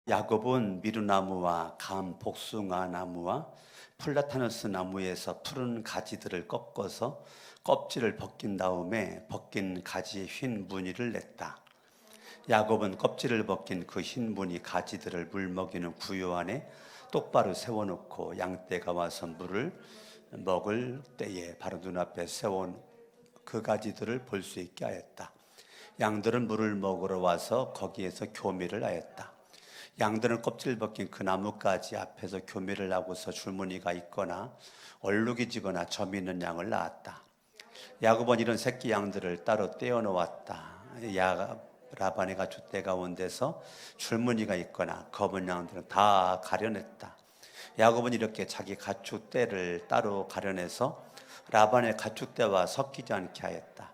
야곱은 미루나무와 감 복숭아 나무와 플라타누스 나무에서 푸른 가지들을 꺾어서 껍질을 벗긴 다음에 벗긴 가지에 흰 무늬를 냈다. 야곱은 껍질을 벗긴 그 흰 무늬 가지들을 물 먹이는 구유 안에 똑바로 세워놓고 양떼가 와서 물을 먹을 때에 바로 눈앞에 세운 그 가지들을 볼 수 있게 하였다. 양들은 물을 먹으러 와서 거기에서 교미를 하였다. 양들은 껍질 벗긴 그 나뭇가지 앞에서 교미를 하고서 줄무늬가 있거나 얼룩이 지거나 점이 있는 양을 낳았다. 야곱은 이런 새끼 양들을 따로 떼어 놓았다. 라반의 가축대 가운데서 줄무늬가 있거나 검은 양들은 다 가려냈다. 야곱은 이렇게 자기 가축대를 따로 가려내서 라반의 가축대와 섞이지 않게 하였다.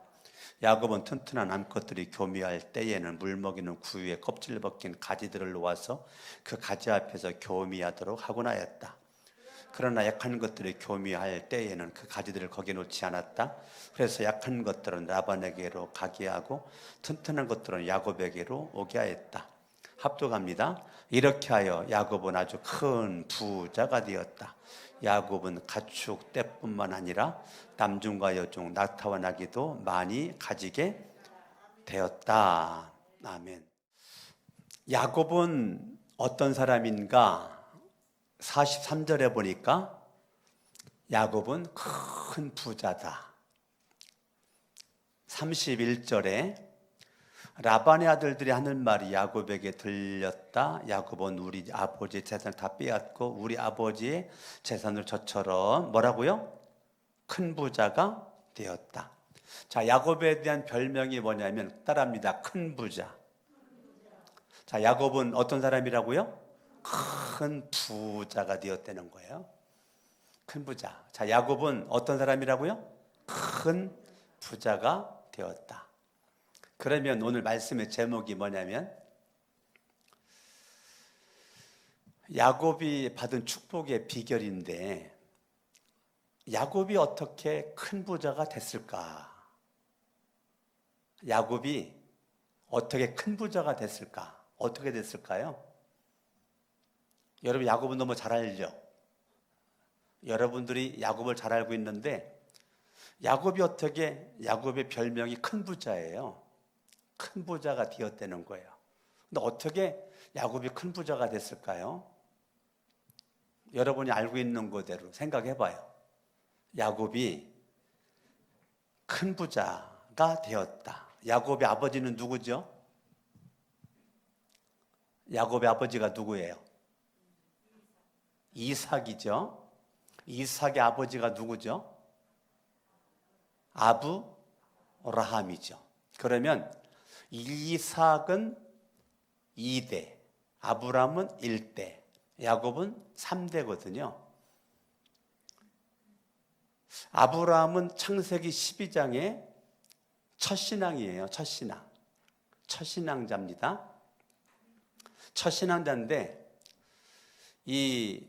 야곱은 튼튼한 암컷들이 교미할 때에는 물먹이는 구유에 껍질 벗긴 가지들을 놓아서 그 가지 앞에서 교미하도록 하곤 하였다. 그러나 약한 것들이 교미할 때에는 그 가지들을 거기에 놓지 않았다. 그래서 약한 것들은 라반에게로 가게 하고 튼튼한 것들은 야곱에게로 오게 하였다. 합독합니다. 이렇게 하여 야곱은 아주 큰 부자가 되었다. 야곱은 가축 떼뿐만 아니라 남중과 여중 낙타와 나귀도 많이 가지게 되었다. 아멘. 야곱은 어떤 사람인가? 43절에 보니까 야곱은 큰 부자다. 31절에 라반의 아들들이 하는 말이 야곱에게 들렸다. 야곱은 우리 아버지의 재산을 다 빼앗고 우리 아버지의 재산을 저처럼 뭐라고요? 큰 부자가 되었다. 자, 야곱에 대한 별명이 뭐냐면 따라합니다. 큰 부자. 자, 야곱은 어떤 사람이라고요? 큰 부자가 되었다는 거예요. 큰 부자. 자, 야곱은 어떤 사람이라고요? 큰 부자가 되었다. 그러면 오늘 말씀의 제목이 뭐냐면 야곱이 받은 축복의 비결인데 야곱이 어떻게 큰 부자가 됐을까? 야곱이 어떻게 큰 부자가 됐을까? 어떻게 됐을까요? 여러분 야곱은 너무 잘 알죠? 여러분들이 야곱을 잘 알고 있는데 야곱의 별명이 큰 부자예요. 큰 부자가 되었다는 거예요. 근데 어떻게 야곱이 큰 부자가 됐을까요? 여러분이 알고 있는 그대로 생각해 봐요. 야곱이 큰 부자가 되었다. 야곱의 아버지는 누구죠? 야곱의 아버지가 누구예요? 이삭이죠. 이삭의 아버지가 누구죠? 아브라함이죠. 그러면 이삭은 2대, 아브라함은 1대, 야곱은 3대거든요. 아브라함은 창세기 12장의 첫 신앙이에요. 첫 신앙. 첫 신앙자입니다. 첫 신앙자인데 이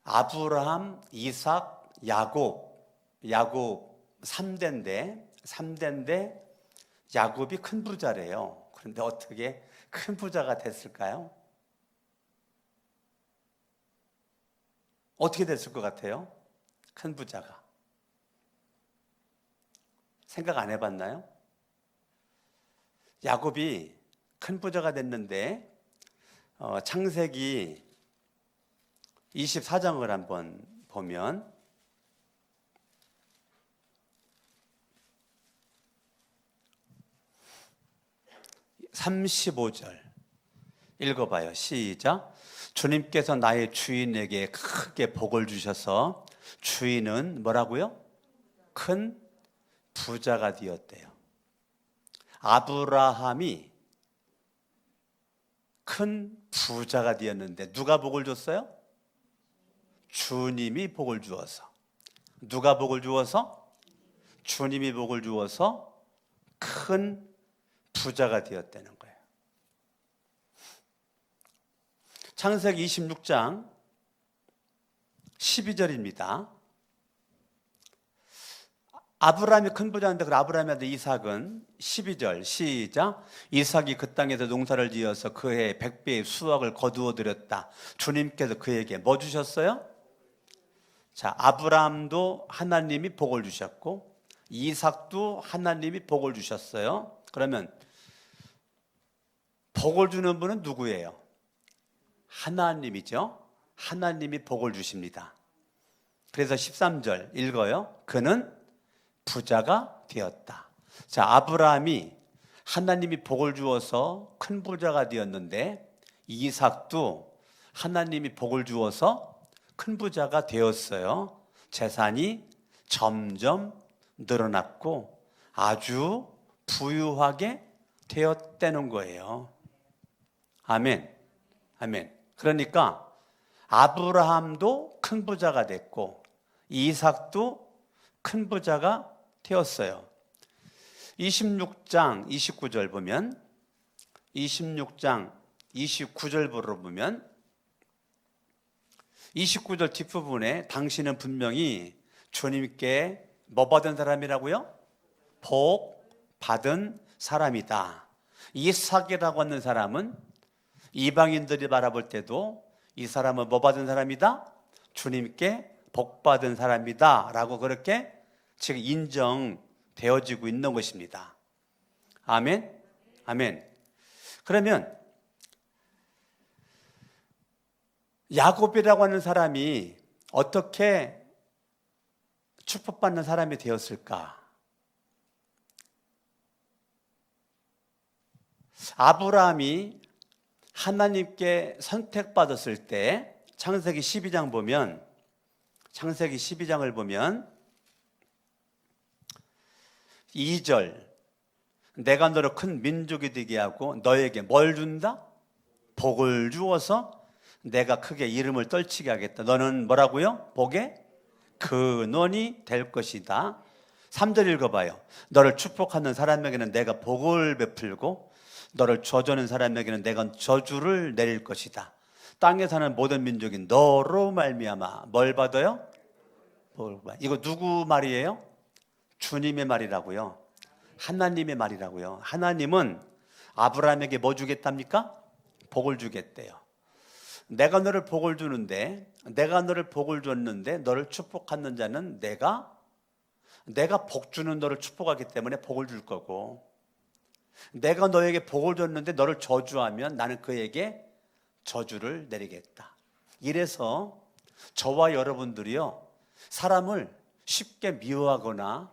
아브라함, 이삭, 야곱 3대인데 야곱이 큰 부자래요. 그런데 어떻게 큰 부자가 됐을까요? 어떻게 됐을 것 같아요? 큰 부자가. 생각 안 해봤나요? 야곱이 큰 부자가 됐는데 창세기 24장을 한번 보면 35절 읽어봐요. 시작. 주님께서 나의 주인에게 크게 복을 주셔서 주인은 뭐라고요? 큰 부자가 되었대요. 아브라함이 큰 부자가 되었는데 누가 복을 줬어요? 주님이 복을 주어서. 누가 복을 주어서? 주님이 복을 주어서 큰 부자가 되었다는 거예요. 창세기 26장 12절입니다. 아브라함이 큰 부자인데 그 아브라함의 아들 이삭은 12절 시작. 이삭이 그 땅에서 농사를 지어서 그해 100배의 수확을 거두어 드렸다. 주님께서 그에게 뭐 주셨어요? 자, 아브라함도 하나님이 복을 주셨고 이삭도 하나님이 복을 주셨어요. 그러면 복을 주는 분은 누구예요? 하나님이죠. 하나님이 복을 주십니다. 그래서 13절 읽어요. 그는 부자가 되었다. 자, 아브라함이 하나님이 복을 주어서 큰 부자가 되었는데 이삭도 하나님이 복을 주어서 큰 부자가 되었어요. 재산이 점점 늘어났고 아주 부유하게 되었다는 거예요. 아멘. 아멘. 그러니까 아브라함도 큰 부자가 됐고 이삭도 큰 부자가 되었어요. 26장 29절 보면 26장 29절부로 보면 29절 뒷부분에 당신은 분명히 주님께 뭐 받은 사람이라고요? 복 받은 사람이다. 이삭이라고 하는 사람은 이방인들이 바라볼 때도 이 사람은 뭐 받은 사람이다? 주님께 복 받은 사람이다 라고 그렇게 지금 인정되어지고 있는 것입니다. 아멘? 아멘. 그러면 야곱이라고 하는 사람이 어떻게 축복받는 사람이 되었을까? 아브라함이 하나님께 선택받았을 때 창세기 12장 보면 창세기 12장을 보면 2절 내가 너를 큰 민족이 되게 하고 너에게 뭘 준다? 복을 주어서 내가 크게 이름을 떨치게 하겠다. 너는 뭐라고요? 복의 근원이 될 것이다. 3절 읽어봐요. 너를 축복하는 사람에게는 내가 복을 베풀고 너를 저주하는 사람에게는 내가 저주를 내릴 것이다. 땅에 사는 모든 민족이 너로 말미암아 뭘 받아요? 복을 받아요. 이거 누구 말이에요? 주님의 말이라고요. 하나님의 말이라고요. 하나님은 아브라함에게 뭐 주겠답니까? 복을 주겠대요. 내가 너를 복을 주는데 내가 너를 복을 줬는데 너를 축복하는 자는 내가 복 주는 너를 축복하기 때문에 복을 줄 거고 내가 너에게 복을 줬는데 너를 저주하면 나는 그에게 저주를 내리겠다. 이래서 저와 여러분들이요 사람을 쉽게 미워하거나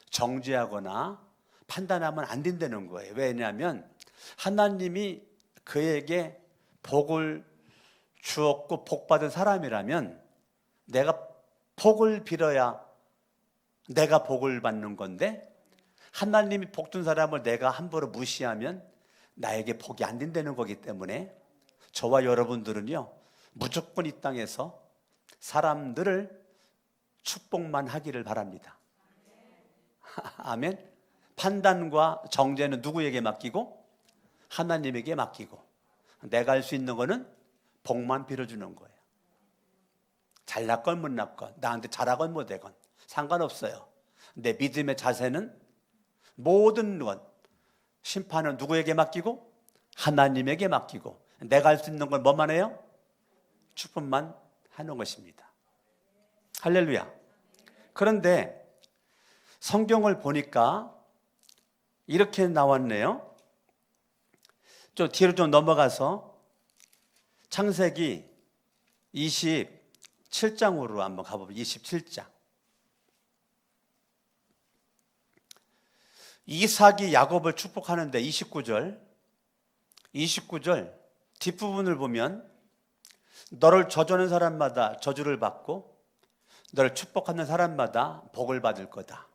정죄하거나 판단하면 안 된다는 거예요. 왜냐하면 하나님이 그에게 복을 주었고 복받은 사람이라면 내가 복을 빌어야 내가 복을 받는 건데 하나님이 복 준 사람을 내가 함부로 무시하면 나에게 복이 안 된다는 거기 때문에 저와 여러분들은요 무조건 이 땅에서 사람들을 축복만 하기를 바랍니다. 아멘. 판단과 정죄는 누구에게 맡기고? 하나님에게 맡기고 내가 할 수 있는 거는 복만 빌어주는 거예요. 잘났건 못났건 나한테 잘하건 못하건 상관없어요. 내 믿음의 자세는 모든 것 심판은 누구에게 맡기고? 하나님에게 맡기고 내가 할 수 있는 건 뭐만 해요? 축복만 하는 것입니다. 할렐루야. 그런데 성경을 보니까 이렇게 나왔네요. 좀 뒤로 좀 넘어가서 창세기 27장으로 한번 가보면 27장. 이삭이 야곱을 축복하는데 29절 뒷부분을 보면 너를 저주하는 사람마다 저주를 받고 너를 축복하는 사람마다 복을 받을 거다.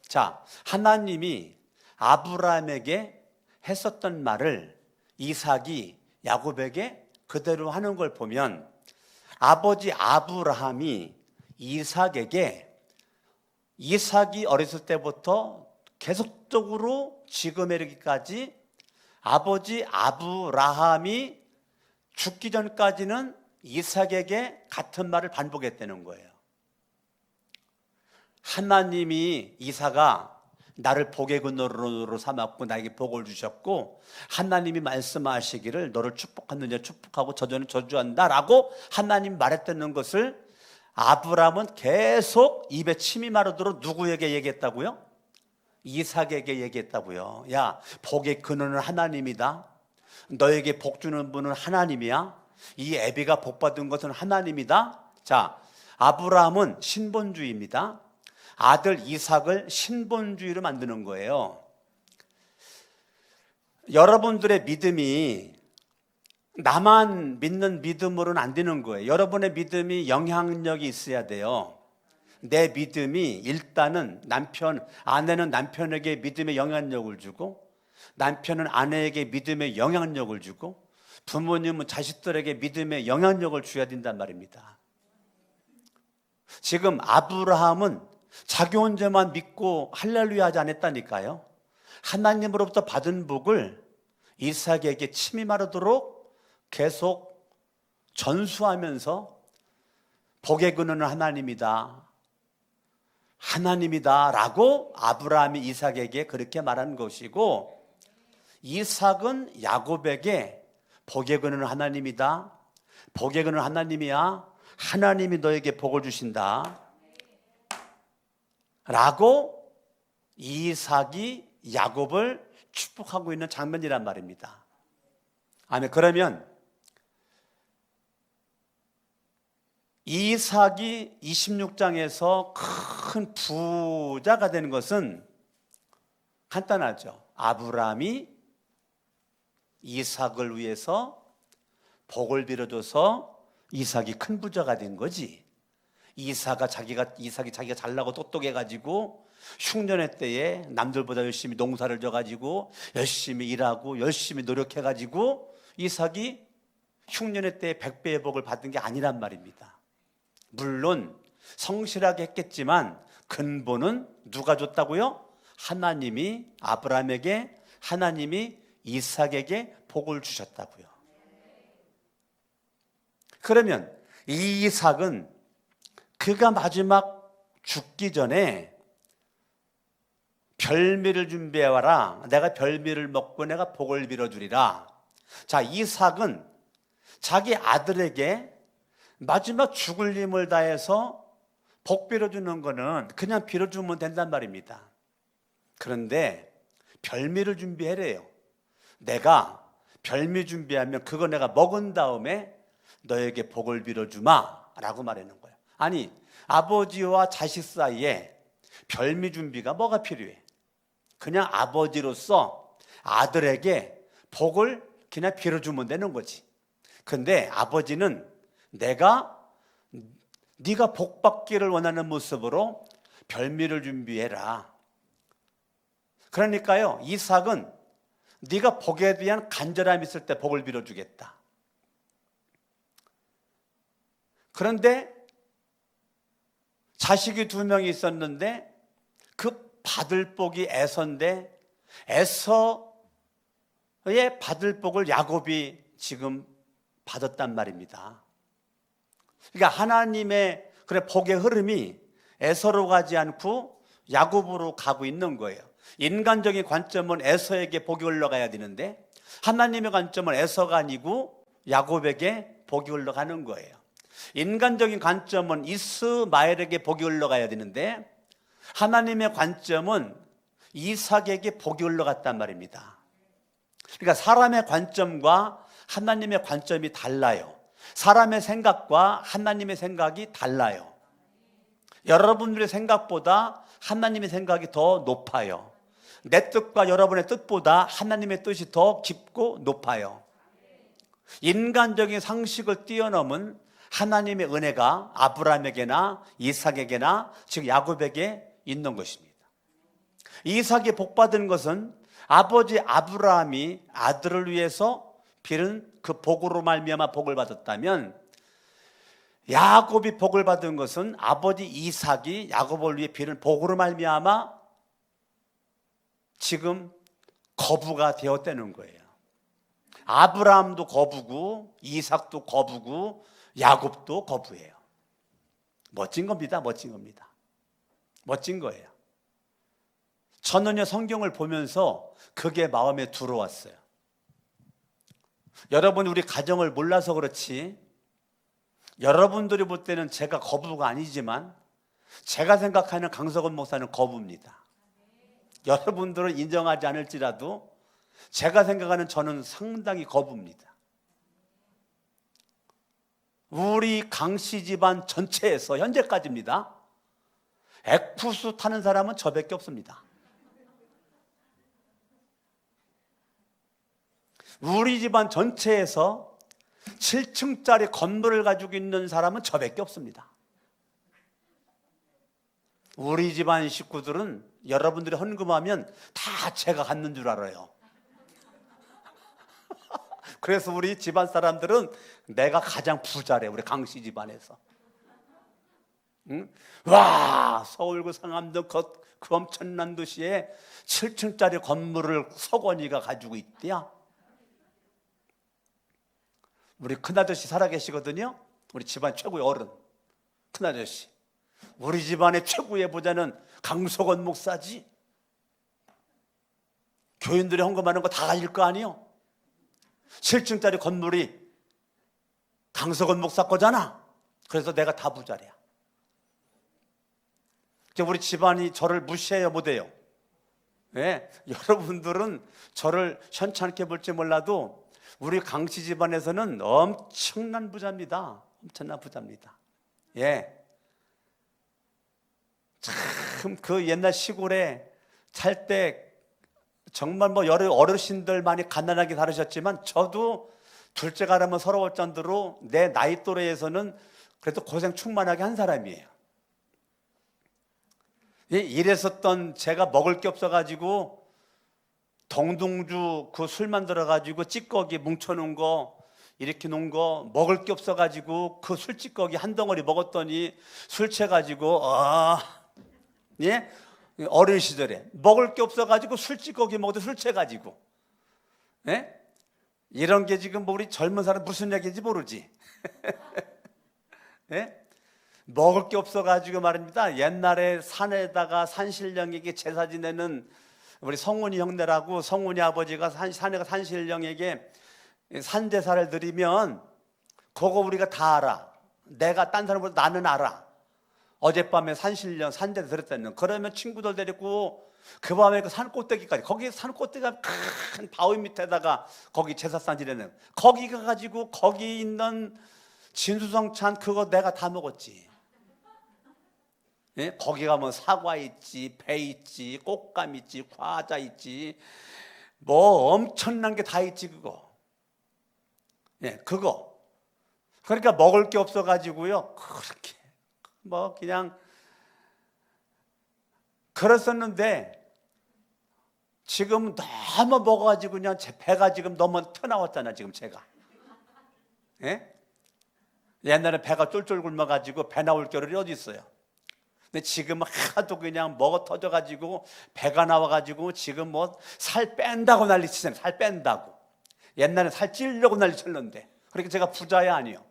자, 하나님이 아브라함에게 했었던 말을 이삭이 야곱에게 그대로 하는 걸 보면 아버지 아브라함이 이삭에게 이삭이 어렸을 때부터 계속적으로 지금에 이르기까지 아버지 아브라함이 죽기 전까지는 이삭에게 같은 말을 반복했다는 거예요. 하나님이 이삭아 나를 복의 근원으로 삼았고 나에게 복을 주셨고 하나님이 말씀하시기를 너를 축복하는 자 축복하고 저주는 저주한다 라고 하나님 말했다는 것을 아브라함은 계속 입에 침이 마르도록 누구에게 얘기했다고요? 이삭에게 얘기했다고요. 야, 복의 근원은 하나님이다. 너에게 복 주는 분은 하나님이야. 이 애비가 복 받은 것은 하나님이다. 자, 아브라함은 신본주의입니다. 아들 이삭을 신본주의로 만드는 거예요. 여러분들의 믿음이 나만 믿는 믿음으로는 안 되는 거예요. 여러분의 믿음이 영향력이 있어야 돼요. 내 믿음이 일단은 아내는 남편에게 믿음의 영향력을 주고 남편은 아내에게 믿음의 영향력을 주고 부모님은 자식들에게 믿음의 영향력을 줘야 된단 말입니다. 지금 아브라함은 자기 혼자만 믿고 할렐루야 하지 않았다니까요. 하나님으로부터 받은 복을 이삭에게 침이 마르도록 계속 전수하면서 복의 근원은 하나님이다 라고 아브라함이 이삭에게 그렇게 말한 것이고, 이삭은 야곱에게 복의 근원은 하나님이다, 복의 근원은 하나님이야, 하나님이 너에게 복을 주신다 라고 이삭이 야곱을 축복하고 있는 장면이란 말입니다. 아멘. 그러면 이삭이 26장에서 큰 부자가 되는 것은 간단하죠. 아브라함이 이삭을 위해서 복을 빌어줘서 이삭이 큰 부자가 된 거지. 이삭이 자기가 잘나고 똑똑해가지고 흉년의 때에 남들보다 열심히 농사를 져가지고 열심히 일하고 열심히 노력해가지고 이삭이 흉년의 때에 100배의 복을 받은 게 아니란 말입니다. 물론 성실하게 했겠지만 근본은 누가 줬다고요? 하나님이 아브라함에게, 하나님이 이삭에게 복을 주셨다고요. 그러면 이 이삭은 그가 마지막 죽기 전에 별미를 준비해와라, 내가 별미를 먹고 내가 복을 빌어주리라. 자, 이삭은 자기 아들에게 마지막 죽을 힘을 다해서 복 빌어주는 거는 그냥 빌어주면 된단 말입니다. 그런데 별미를 준비해래요. 내가 별미 준비하면 그거 내가 먹은 다음에 너에게 복을 빌어주마 라고 말하는 거예요. 아니, 아버지와 자식 사이에 별미 준비가 뭐가 필요해? 그냥 아버지로서 아들에게 복을 그냥 빌어주면 되는 거지. 근데 아버지는 네가 복 받기를 원하는 모습으로 별미를 준비해라. 그러니까요, 이삭은 네가 복에 대한 간절함이 있을 때 복을 빌어주겠다. 그런데 자식이 2명이 있었는데 그 받을 복이 에서인데 에서의 받을 복을 야곱이 지금 받았단 말입니다. 그러니까 하나님의 복의 흐름이 에서로 가지 않고 야곱으로 가고 있는 거예요. 인간적인 관점은 에서에게 복이 흘러가야 되는데 하나님의 관점은 에서가 아니고 야곱에게 복이 흘러가는 거예요. 인간적인 관점은 이스마엘에게 복이 흘러가야 되는데 하나님의 관점은 이삭에게 복이 흘러갔단 말입니다. 그러니까 사람의 관점과 하나님의 관점이 달라요. 사람의 생각과 하나님의 생각이 달라요. 여러분들의 생각보다 하나님의 생각이 더 높아요. 내 뜻과 여러분의 뜻보다 하나님의 뜻이 더 깊고 높아요. 인간적인 상식을 뛰어넘은 하나님의 은혜가 아브라함에게나 이삭에게나 즉 야곱에게 있는 것입니다. 이삭이 복받은 것은 아버지 아브라함이 아들을 위해서 빌은 그 복으로 말미암아 복을 받았다면, 야곱이 복을 받은 것은 아버지 이삭이 야곱을 위해 빌은 복으로 말미암아 지금 거부가 되었다는 거예요. 아브라함도 거부고 이삭도 거부고 야곱도 거부해요. 멋진 겁니다. 멋진 겁니다. 멋진 거예요. 저는요, 성경을 보면서 그게 마음에 들어왔어요. 여러분, 우리 가정을 몰라서 그렇지, 여러분들이 볼 때는 제가 거부가 아니지만 제가 생각하는 강석원 목사는 거부입니다. 여러분들은 인정하지 않을지라도 제가 생각하는 저는 상당히 거부입니다. 우리 강씨 집안 전체에서 현재까지입니다. 에쿠스 타는 사람은 저밖에 없습니다. 우리 집안 전체에서 7층짜리 건물을 가지고 있는 사람은 저밖에 없습니다. 우리 집안 식구들은 여러분들이 헌금하면 다 제가 갖는 줄 알아요. 그래서 우리 집안 사람들은 내가 가장 부자래, 우리 강씨 집안에서. 응? 와, 서울구 상암동 그 엄청난 도시에 7층짜리 건물을 석원이가 가지고 있대야. 우리 큰아저씨 살아계시거든요. 우리 집안 최고의 어른 큰아저씨. 우리 집안의 최고의 부자는 강석원 목사지. 교인들이 헌금하는 거 다 가질 거 아니요. 7층짜리 건물이 강석원 목사 거잖아. 그래서 내가 다 부자래야. 우리 집안이 저를 무시해요, 못해요? 네, 여러분들은 저를 현찮게 볼지 몰라도 우리 강씨 집안에서는 엄청난 부자입니다. 엄청난 부자입니다. 예. 참, 그 옛날 시골에 살 때 정말 뭐 여러 어르신들 많이 가난하게 살으셨지만 저도 둘째가 하면 서러울 정도로 내 나이 또래에서는 그래도 고생 충만하게 한 사람이에요. 이랬었던 제가 먹을 게 없어가지고 동동주 그 술 만들어가지고 찌꺼기 뭉쳐놓은 거 이렇게 놓은 거 먹을 게 없어가지고 그 술 찌꺼기 한 덩어리 먹었더니 술 취해가지고 예? 어린 시절에 먹을 게 없어가지고 술 찌꺼기 먹어도 술 취해가지고 예? 이런 게 지금 뭐 우리 젊은 사람 무슨 얘기인지 모르지. 예? 먹을 게 없어가지고 말입니다. 옛날에 산에다가 산신령에게 제사 지내는 우리 성훈이 형네라고 성훈이 아버지가 산에 산신령에게 산제사를 드리면 그거 우리가 다 알아. 내가 딴 사람보다 나는 알아. 어젯밤에 산신령 산제사 드렸다는. 그러면 친구들 데리고 그 밤에 그 산 꼭대기까지, 거기 산 꼭대기가 큰 바위 밑에다가 거기 제사상 지내는, 거기 가가지고 거기 있는 진수성찬 그거 내가 다 먹었지. 예? 거기 가면 사과 있지, 배 있지, 꽃감 있지, 과자 있지, 뭐 엄청난 게 다 있지 그거. 예, 그거. 그러니까 먹을 게 없어가지고요, 그렇게 뭐 그냥 그랬었는데 지금 너무 먹어가지고 그냥 제 배가 지금 너무 터나왔잖아 지금 제가. 예? 옛날에 배가 쫄쫄 굶어가지고 배 나올 겨를이 어디 있어요. 근데 지금 하도 그냥 먹어 터져가지고 배가 나와가지고 지금 뭐 살 뺀다고 난리치잖아요. 살 뺀다고. 옛날에 살 찌려고 난리쳤는데. 그러니까 제가 부자야 아니요?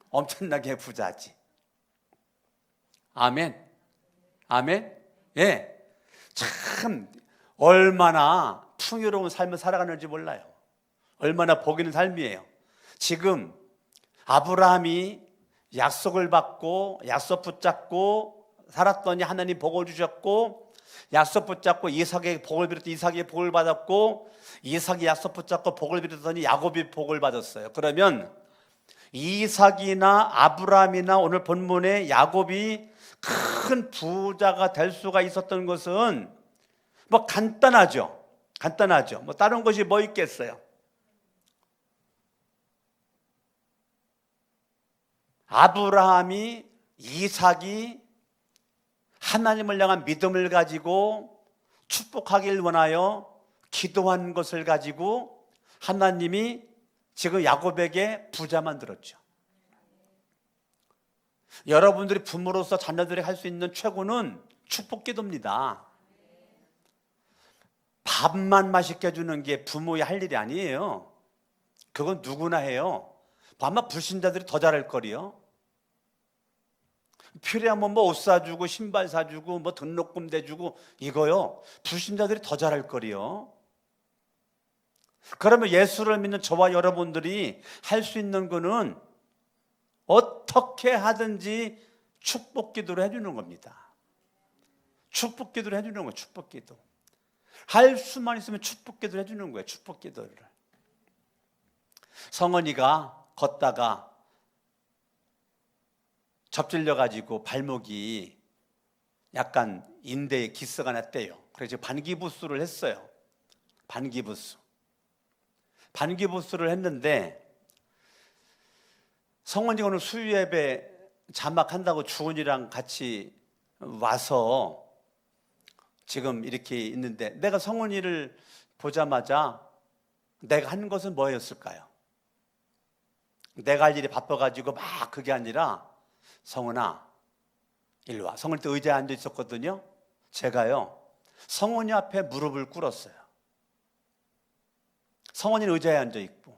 엄청나게 부자지. 아멘. 아멘. 예. 참 얼마나 풍요로운 삶을 살아가는지 몰라요. 얼마나 복 있는 삶이에요. 지금 아브라함이 약속을 받고 약속 붙잡고 살았더니 하나님 복을 주셨고, 약속 붙잡고 이삭의 복을 빌었더니 이삭의 복을 받았고, 이삭이 약속 붙잡고 복을 빌었더니 야곱이 복을 받았어요. 그러면 이삭이나 아브라함이나 오늘 본문에 야곱이 큰 부자가 될 수가 있었던 것은 뭐 간단하죠. 간단하죠. 뭐 다른 것이 뭐 있겠어요. 아브라함이, 이삭이 하나님을 향한 믿음을 가지고 축복하길 원하여 기도한 것을 가지고 하나님이 지금 야곱에게 부자 만들었죠. 여러분들이 부모로서 자녀들이 할 수 있는 최고는 축복 기도입니다. 밥만 맛있게 해주는 게 부모의 할 일이 아니에요. 그건 누구나 해요. 아마 불신자들이 더 잘할 거리요. 필요하면 뭐 옷 사주고 신발 사주고 뭐 등록금 대주고 이거요. 불신자들이 더 잘할 거리요. 그러면 예수를 믿는 저와 여러분들이 할 수 있는 거는 어떻게 하든지 축복 기도를 해주는 겁니다. 축복 기도를 해주는 거예요. 축복 기도. 할 수만 있으면 축복 기도를 해주는 거예요. 축복 기도를. 성은이가 걷다가 접질려 가지고 발목이 약간 인대에 기스가 났대요. 그래서 반기부스를 했어요. 반기부스. 반기부스를 했는데 성원이가 오늘 수유예배 자막한다고 주은이랑 같이 와서 지금 이렇게 있는데, 내가 성원이를 보자마자 내가 한 것은 뭐였을까요? 내가 할 일이 바빠가지고 막 그게 아니라, 성원아 일로 와. 성원이 또 의자에 앉아 있었거든요. 제가요 성원이 앞에 무릎을 꿇었어요. 성원이는 의자에 앉아 있고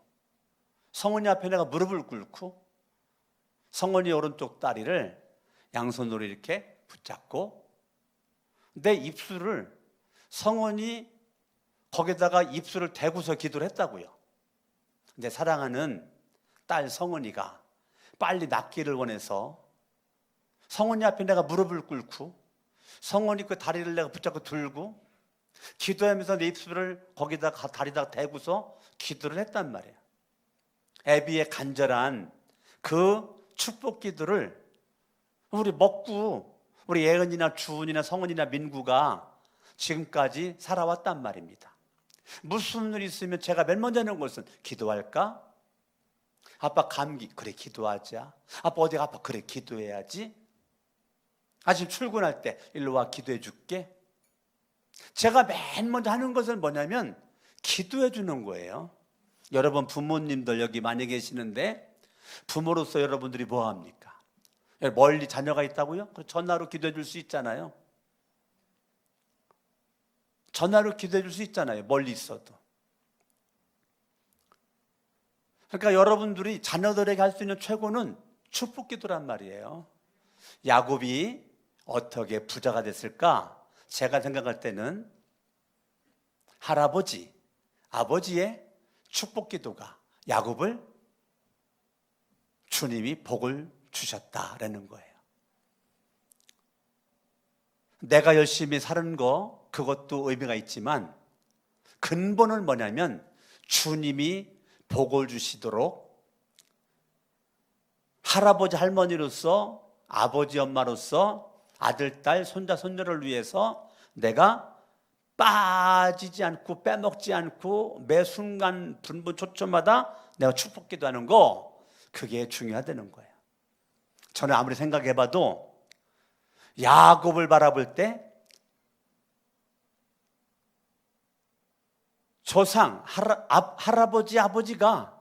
성원이 앞에 내가 무릎을 꿇고 성원이 오른쪽 다리를 양손으로 이렇게 붙잡고 내 입술을, 성원이 거기다가 입술을 대고서 기도를 했다고요. 내 사랑하는 딸 성원이가 빨리 낫기를 원해서 성원이 앞에 내가 무릎을 꿇고 성원이 그 다리를 내가 붙잡고 들고 기도하면서 내 입술을 거기다 다리다 대고서 기도를 했단 말이에요. 애비의 간절한 그 축복 기도를 우리 먹고 우리 예은이나 주은이나 성은이나 민구가 지금까지 살아왔단 말입니다. 무슨 일 있으면 제가 맨 먼저 하는 것은 기도할까? 아빠 감기, 그래 기도하자. 아빠 어디가 아파, 그래 기도해야지. 아침 출근할 때 일로 와 기도해 줄게. 제가 맨 먼저 하는 것은 뭐냐면 기도해 주는 거예요. 여러분 부모님들 여기 많이 계시는데 부모로서 여러분들이 뭐 합니까? 멀리 자녀가 있다고요? 전화로 기도해 줄 수 있잖아요. 전화로 기도해 줄 수 있잖아요. 멀리 있어도. 그러니까 여러분들이 자녀들에게 할 수 있는 최고는 축복 기도란 말이에요. 야곱이 어떻게 부자가 됐을까? 제가 생각할 때는 할아버지, 아버지의 축복 기도가 야곱을 주님이 복을 주셨다라는 거예요. 내가 열심히 사는 거 그것도 의미가 있지만 근본은 뭐냐면 주님이 복을 주시도록 할아버지 할머니로서 아버지 엄마로서 아들 딸 손자 손녀를 위해서 내가 빠지지 않고 빼먹지 않고 매 순간 분분 초점마다 내가 축복 기도하는 거, 그게 중요하다는 거예요. 저는 아무리 생각해봐도 야곱을 바라볼 때 조상 할아버지 아버지가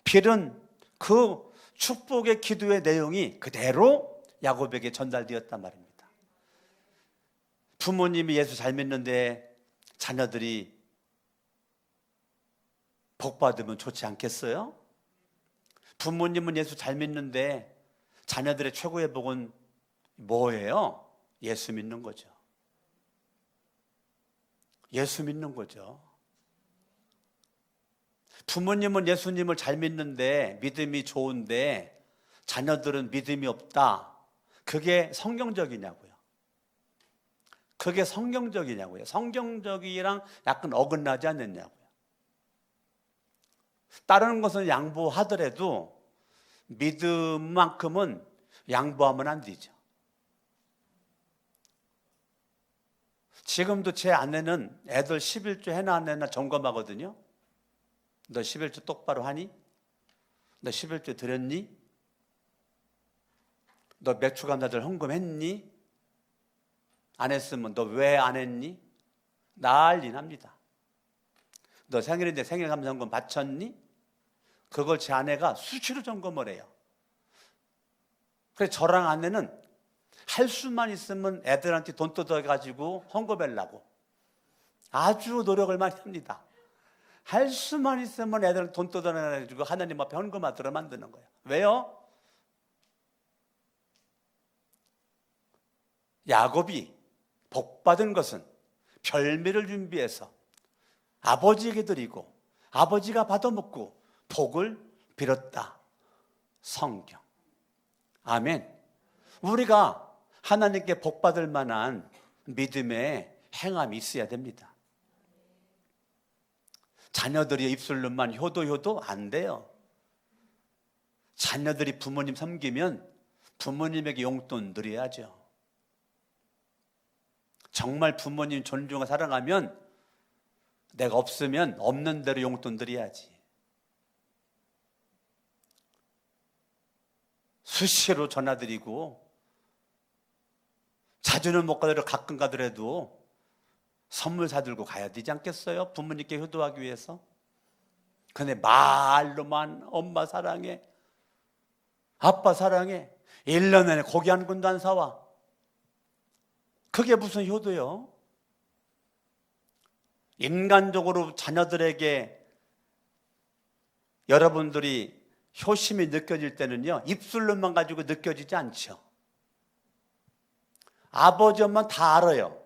빌은 그 축복의 기도의 내용이 그대로 야곱에게 전달되었단 말입니다. 부모님이 예수 잘 믿는데 자녀들이 복 받으면 좋지 않겠어요? 부모님은 예수 잘 믿는데 자녀들의 최고의 복은 뭐예요? 예수 믿는 거죠. 예수 믿는 거죠. 부모님은 예수님을 잘 믿는데 믿음이 좋은데 자녀들은 믿음이 없다. 그게 성경적이냐고요. 그게 성경적이냐고요. 성경적이랑 약간 어긋나지 않느냐고요. 다른 것은 양보하더라도 믿음만큼은 양보하면 안 되죠. 지금도 제 아내는 애들 11조 해나 안 해나 점검하거든요. 너 11조 똑바로 하니? 너 11조 드렸니? 너 매출감사절 헌금했니? 안 했으면 너 왜 안 했니? 난리 납니다. 너 생일인데 생일감사헌금 바쳤니? 그걸 제 아내가 수시로 점검을 해요. 그래서 저랑 아내는 할 수만 있으면 애들한테 돈 뜯어가지고 헌금하려고 아주 노력을 많이 합니다. 할 수만 있으면 애들한테 돈 뜯어가지고 하나님 앞에 헌금하도록 만드는 거예요. 왜요? 야곱이 복받은 것은 별미를 준비해서 아버지에게 드리고 아버지가 받아먹고 복을 빌었다. 성경. 아멘. 우리가 하나님께 복받을 만한 믿음의 행함이 있어야 됩니다. 자녀들이 입술로만 효도 안 돼요. 자녀들이 부모님 섬기면 부모님에게 용돈 드려야죠. 정말 부모님 존중하고 사랑하면 내가 없으면 없는 대로 용돈 드려야지. 수시로 전화드리고 자주는 못 가더라도 가끔 가더라도 선물 사들고 가야 되지 않겠어요? 부모님께 효도하기 위해서. 근데 말로만 엄마 사랑해, 아빠 사랑해, 1년 내내 고기 한 근도 안 사와. 그게 무슨 효도요? 인간적으로 자녀들에게 여러분들이 효심이 느껴질 때는요, 입술로만 가지고 느껴지지 않죠. 아버지 엄마는 다 알아요.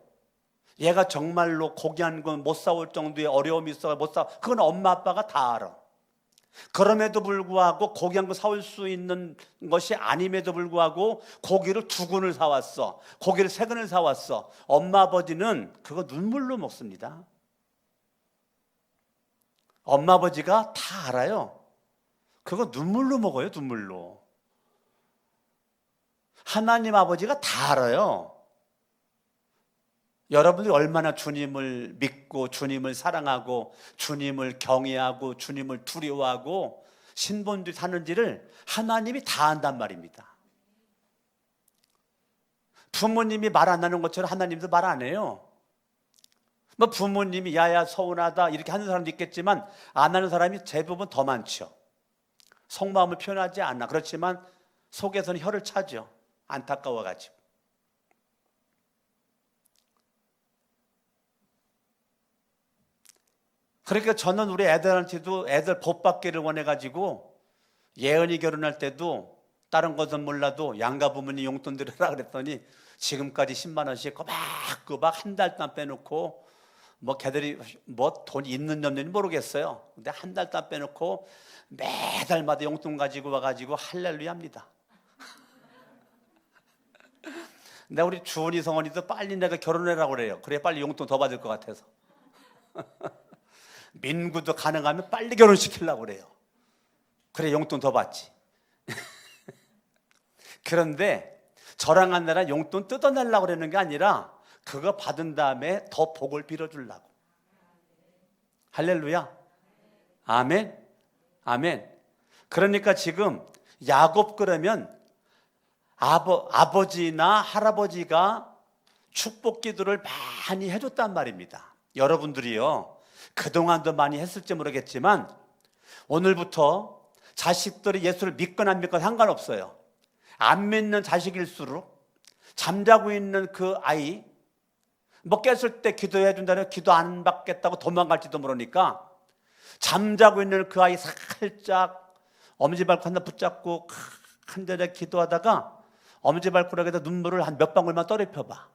얘가 정말로 고기 한 건 못 사올 정도의 어려움이 있어 못 사. 그건 엄마 아빠가 다 알아. 그럼에도 불구하고 고기 한 거 사올 수 있는 것이 아님에도 불구하고 고기를 2근을 사왔어. 고기를 3근을 사왔어. 엄마 아버지는 그거 눈물로 먹습니다. 엄마 아버지가 다 알아요. 그거 눈물로 먹어요. 눈물로. 하나님 아버지가 다 알아요. 여러분들이 얼마나 주님을 믿고 주님을 사랑하고 주님을 경외하고 주님을 두려워하고 신본주의 사는지를 하나님이 다 안단 말입니다. 부모님이 말 안 하는 것처럼 하나님도 말 안 해요. 뭐 부모님이 야야 서운하다 이렇게 하는 사람도 있겠지만 안 하는 사람이 대부분 더 많죠. 속마음을 표현하지 않아. 그렇지만 속에서는 혀를 차죠. 안타까워가지고. 그러니까 저는 우리 애들한테도 애들 복 받기를 원해가지고 예은이 결혼할 때도 다른 것은 몰라도 양가 부모님 용돈 드려라 그랬더니 지금까지 10만 원씩 꼬박꼬박 한 달 동안 빼놓고 뭐 걔들이 뭐 돈이 있는지 없는지 모르겠어요. 근데 한 달 동안 빼놓고 매달마다 용돈 가지고 와가지고 할렐루야 합니다. 근데 우리 주은이 성원이도 빨리 내가 결혼해라고 그래요. 그래 빨리 용돈 더 받을 것 같아서. 민구도 가능하면 빨리 결혼시키려고 그래요. 그래 용돈 더 받지. 그런데 저랑 한 나라 용돈 뜯어내려고 그러는 게 아니라 그거 받은 다음에 더 복을 빌어주려고. 할렐루야. 아멘. 아멘. 그러니까 지금 야곱 그러면 아버지나 할아버지가 축복 기도를 많이 해줬단 말입니다. 여러분들이요 그동안도 많이 했을지 모르겠지만 오늘부터 자식들이 예수를 믿거나 안 믿거나 상관없어요. 안 믿는 자식일수록 잠자고 있는 그 아이 뭐 깼을 때 기도해 준다면 기도 안 받겠다고 도망갈지도 모르니까 잠자고 있는 그 아이 살짝 엄지발가락 하나 붙잡고 간절히 기도하다가 엄지발가락에다 눈물을 한 몇 방울만 떨어뜨려 봐.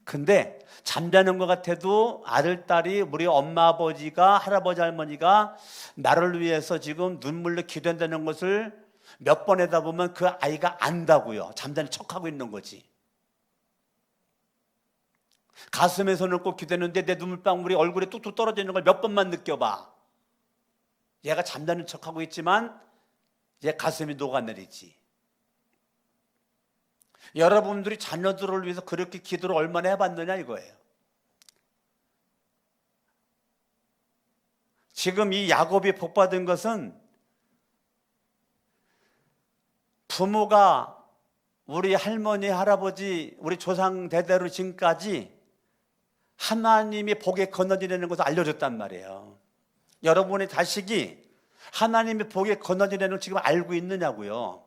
근데 잠자는 것 같아도 아들, 딸이 우리 엄마, 아버지가 할아버지, 할머니가 나를 위해서 지금 눈물로 기도한다는 것을 몇 번 하다 보면 그 아이가 안다고요. 잠자는 척하고 있는 거지. 가슴에 손을 꼭 기대는데 내 눈물방울이 얼굴에 뚝뚝 떨어지는 걸 몇 번만 느껴봐. 얘가 잠자는 척하고 있지만 얘 가슴이 녹아내리지. 여러분들이 자녀들을 위해서 그렇게 기도를 얼마나 해봤느냐 이거예요. 지금 이 야곱이 복받은 것은 부모가 우리 할머니, 할아버지, 우리 조상 대대로 지금까지 하나님이 복에 건너지려는 것을 알려줬단 말이에요. 여러분의 자식이 하나님의 복에 건너지려는 걸 지금 알고 있느냐고요.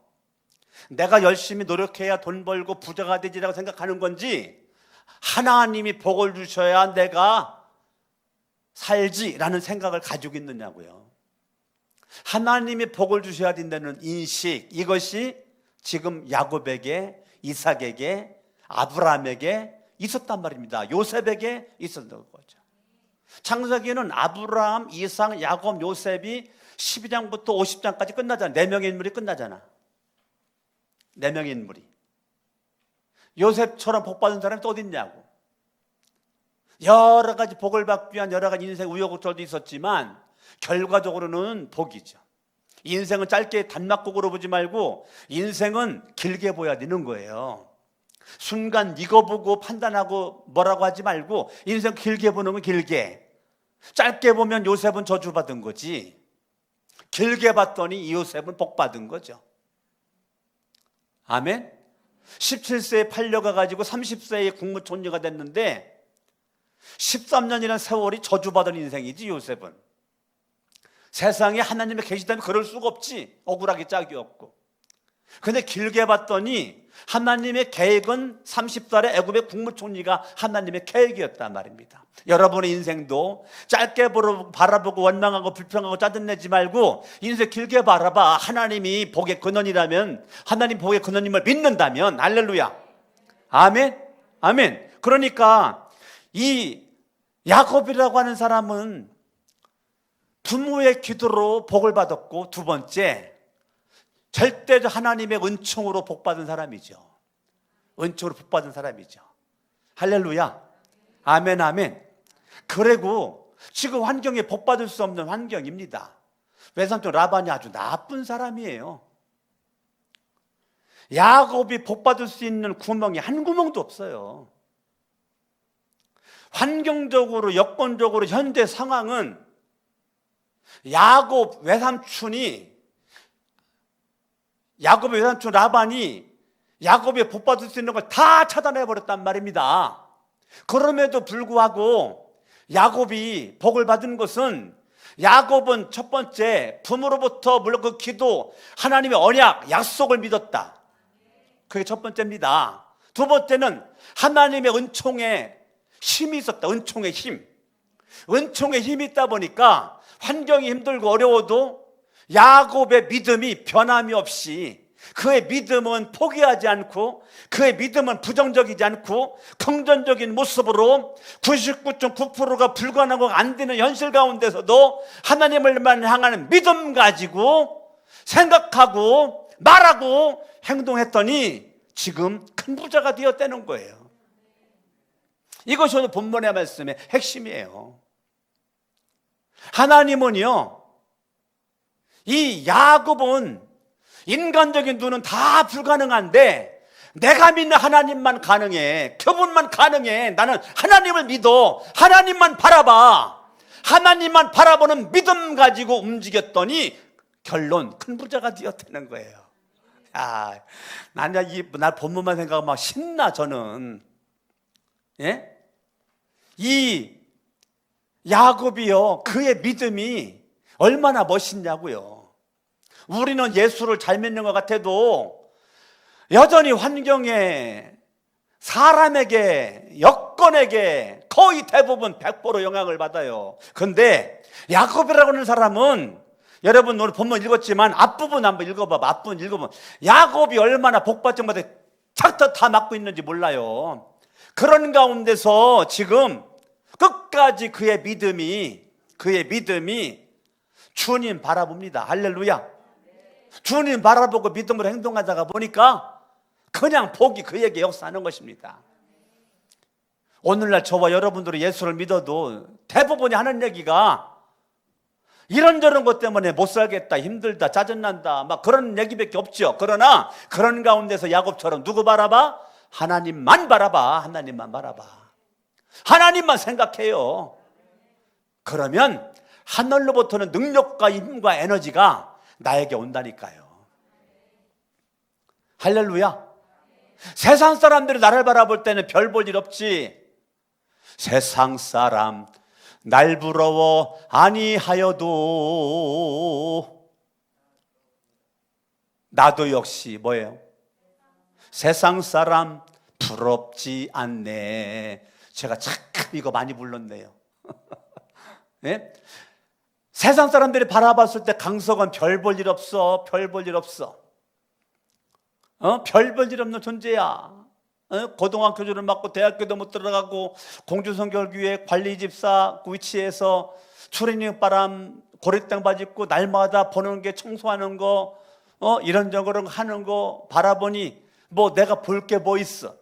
내가 열심히 노력해야 돈 벌고 부자가 되지라고 생각하는 건지 하나님이 복을 주셔야 내가 살지라는 생각을 가지고 있느냐고요. 하나님이 복을 주셔야 된다는 인식, 이것이 지금 야곱에게 이삭에게, 아브라함에게 있었단 말입니다. 요셉에게 있었던 거죠. 창세기는 아브라함, 이삭, 야곱, 요셉이 12장부터 50장까지 끝나잖아. 4명의 인물이 끝나잖아. 4명의 인물이. 요셉처럼 복 받은 사람이 또 어디 있냐고. 여러 가지 복을 받기 위한 여러 가지 인생 우여곡절도 있었지만 결과적으로는 복이죠. 인생은 짧게 단막국으로 보지 말고 인생은 길게 보야 되는 거예요. 순간 익어보고 판단하고 뭐라고 하지 말고 인생 길게 보는 건 길게. 짧게 보면 요셉은 저주받은 거지, 길게 봤더니 이 요셉은 복받은 거죠. 아멘. 17세에 팔려가가지고 30세에 국무총리가 됐는데 13년이라는 세월이 저주받은 인생이지. 요셉은 세상에 하나님의 계시다면 그럴 수가 없지. 억울하기 짝이 없고. 근데 길게 봤더니 하나님의 계획은 30살에 애굽의 국무총리가 하나님의 계획이었단 말입니다. 여러분의 인생도 짧게 바라보고 원망하고 불평하고 짜증내지 말고 인생 길게 바라봐. 하나님이 복의 근원이라면, 하나님 복의 근원님을 믿는다면, 할렐루야, 아멘, 아멘. 그러니까 이 야곱이라고 하는 사람은 부모의 기도로 복을 받았고, 두 번째, 절대적 하나님의 은총으로 복받은 사람이죠. 은총으로 복받은 사람이죠. 할렐루야, 아멘, 아멘. 그리고 지금 환경에 복받을 수 없는 환경입니다. 외삼촌 라반이 아주 나쁜 사람이에요. 야곱이 복받을 수 있는 구멍이 한 구멍도 없어요. 환경적으로, 여건적으로 현재 상황은 야곱의 외삼촌 라반이 야곱이 복받을 수 있는 걸 다 차단해버렸단 말입니다. 그럼에도 불구하고 야곱이 복을 받은 것은, 야곱은 첫 번째 부모로부터 물론 그 기도, 하나님의 언약, 약속을 믿었다. 그게 첫 번째입니다. 두 번째는 하나님의 은총에 힘이 있었다. 은총의 힘. 은총의 힘이 있다 보니까 환경이 힘들고 어려워도 야곱의 믿음이 변함이 없이, 그의 믿음은 포기하지 않고, 그의 믿음은 부정적이지 않고 긍정적인 모습으로 99.9%가 불가능하고 안 되는 현실 가운데서도 하나님을만 향하는 믿음 가지고 생각하고 말하고 행동했더니 지금 큰 부자가 되었다는 거예요. 이것이 오늘 본문의 말씀의 핵심이에요. 하나님은요, 이 야곱은 인간적인 눈은 다 불가능한데 내가 믿는 하나님만 가능해. 그분만 가능해. 나는 하나님을 믿어. 하나님만 바라봐. 하나님만 바라보는 믿음 가지고 움직였더니 결론 큰 부자가 되었다는 거예요. 야, 날 본문만 생각하면 막 신나. 저는 예? 이 야곱이요, 그의 믿음이 얼마나 멋있냐고요. 우리는 예수를 잘 믿는 것 같아도 여전히 환경에, 사람에게, 여건에게 거의 대부분 100% 영향을 받아요. 그런데 야곱이라고 하는 사람은, 여러분 오늘 본문 읽었지만 앞부분 한번 읽어봐봐. 앞부분 읽어보면 야곱이 얼마나 복받자마자 탁탁 다 맞고 있는지 몰라요. 그런 가운데서 지금 끝까지 그의 믿음이 주님 바라봅니다. 할렐루야. 주님 바라보고 믿음으로 행동하다가 보니까 그냥 복이 그에게 역사하는 것입니다. 오늘날 저와 여러분들이 예수를 믿어도 대부분이 하는 얘기가 이런저런 것 때문에 못 살겠다, 힘들다, 짜증난다, 막 그런 얘기밖에 없죠. 그러나 그런 가운데서 야곱처럼 누구 바라봐? 하나님만 바라봐. 하나님만 바라봐. 하나님만 생각해요. 그러면 하늘로부터는 능력과 힘과 에너지가 나에게 온다니까요. 할렐루야. 세상 사람들이 나를 바라볼 때는 별 볼 일 없지. 세상 사람 날 부러워 아니하여도 나도 역시 뭐예요? 세상 사람 부럽지 않네. 제가 참 이거 많이 불렀네요. 네? 세상 사람들이 바라봤을 때 강석은 별 볼 일 없어. 별 볼 일 없어. 별 볼 일 없는 존재야. 고등학교 졸업 맞고 대학교도 못 들어가고 공주성결교회 관리집사 그 위치에서 추리닝 바람 고리땡 바지 입고 날마다 보는 게 청소하는 거 이런저런 하는 거 바라보니 뭐 내가 볼 게 뭐 있어.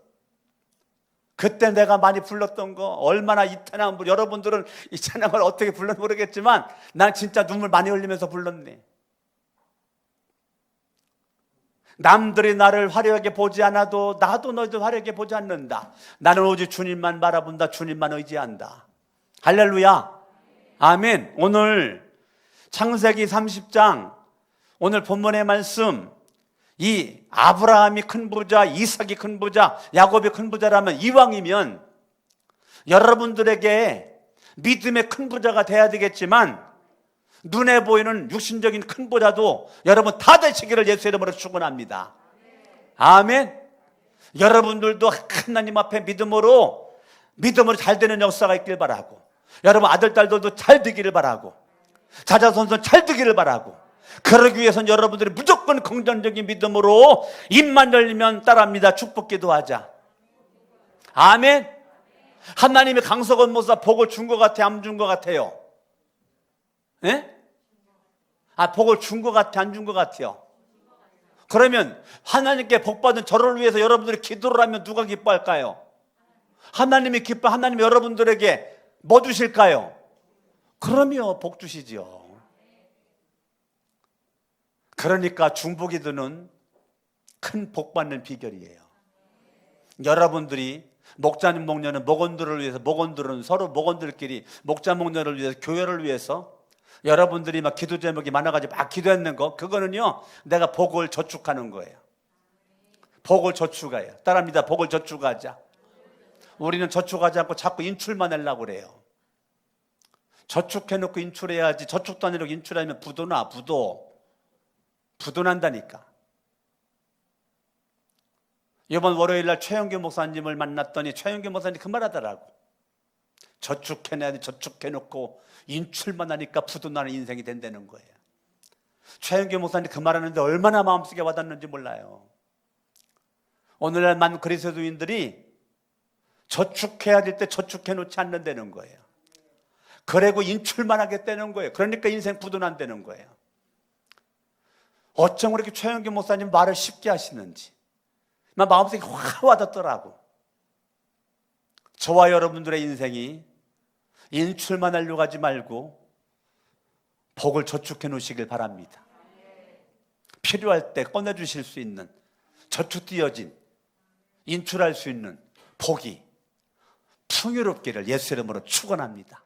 그때 내가 많이 불렀던 거 얼마나 이 찬양, 여러분들은 이 찬양을 어떻게 불렀는지 모르겠지만 난 진짜 눈물 많이 흘리면서 불렀네. 남들이 나를 화려하게 보지 않아도 나도 너희들 화려하게 보지 않는다. 나는 오직 주님만 바라본다. 주님만 의지한다. 할렐루야. 아멘. 오늘 창세기 30장 오늘 본문의 말씀, 이 아브라함이 큰 부자, 이삭이 큰 부자, 야곱이 큰 부자라면 이왕이면 여러분들에게 믿음의 큰 부자가 돼야 되겠지만 눈에 보이는 육신적인 큰 부자도 여러분 다 되시기를 예수의 이름으로 축원합니다. 아멘. 여러분들도 하나님 앞에 믿음으로 잘 되는 역사가 있길 바라고, 여러분 아들 딸들도 잘 되기를 바라고, 자자손손 잘 되기를 바라고, 그러기 위해서는 여러분들이 무조건 긍정적인 믿음으로 입만 열리면 따라합니다. 축복 기도하자. 아멘. 하나님이 강석원 목사 복을 준 것 같아요? 안 준 것 같아요? 예? 복을 준 것 같아? 안 준 것 같아요? 그러면 하나님께 복받은 저를 위해서 여러분들이 기도를 하면 누가 기뻐할까요? 하나님이 하나님이 여러분들에게 뭐 주실까요? 그럼요, 복 주시죠. 그러니까 중보기도는 큰 복 받는 비결이에요. 여러분들이 목자님 목녀는 목원들을 위해서, 목원들은 서로 목원들끼리 목자 목녀를 위해서, 교회를 위해서 여러분들이 막 기도 제목이 많아가지고 막 기도했는 거, 그거는요 내가 복을 저축하는 거예요. 복을 저축해요. 따라합니다. 복을 저축하자. 우리는 저축하지 않고 자꾸 인출만 하려고 그래요. 저축해놓고 인출해야지. 저축도 안 해놓고 인출하면 부도나. 부도난다니까. 이번 월요일날 최영규 목사님을 만났더니 최영규 목사님이 그 말 하더라고. 저축해놔야지. 저축해놓고 인출만 하니까 부도나는 인생이 된다는 거예요. 최영규 목사님이 그 말하는데 얼마나 마음속에 와닿는지 몰라요. 오늘날 많은 그리스도인들이 저축해야 될 때 저축해놓지 않는다는 거예요. 그리고 인출만 하겠다는 거예요. 그러니까 인생 부도난다는 거예요. 어쩜 그렇게 최영규 목사님 말을 쉽게 하시는지 나 마음속에 확 와닿더라고. 저와 여러분들의 인생이 인출만 하려고 하지 말고 복을 저축해 놓으시길 바랍니다. 필요할 때 꺼내주실 수 있는, 저축되어진, 인출할 수 있는 복이 풍요롭기를 예수 이름으로 축원합니다.